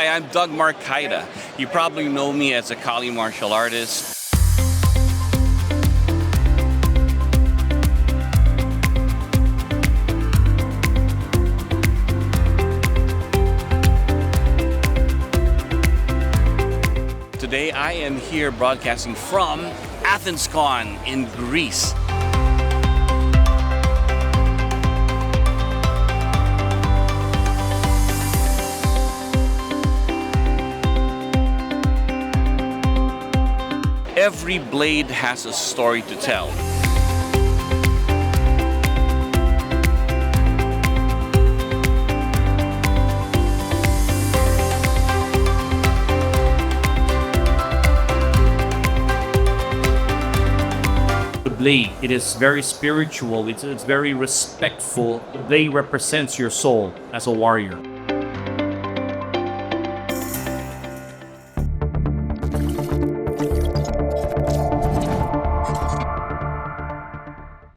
Hi, I'm Doug Marcaida. You probably know me as a Kali martial artist. Today I am here broadcasting from AthensCon in Greece. Every blade has a story to tell. The blade, it is very spiritual, it's very respectful. The blade represents your soul as a warrior.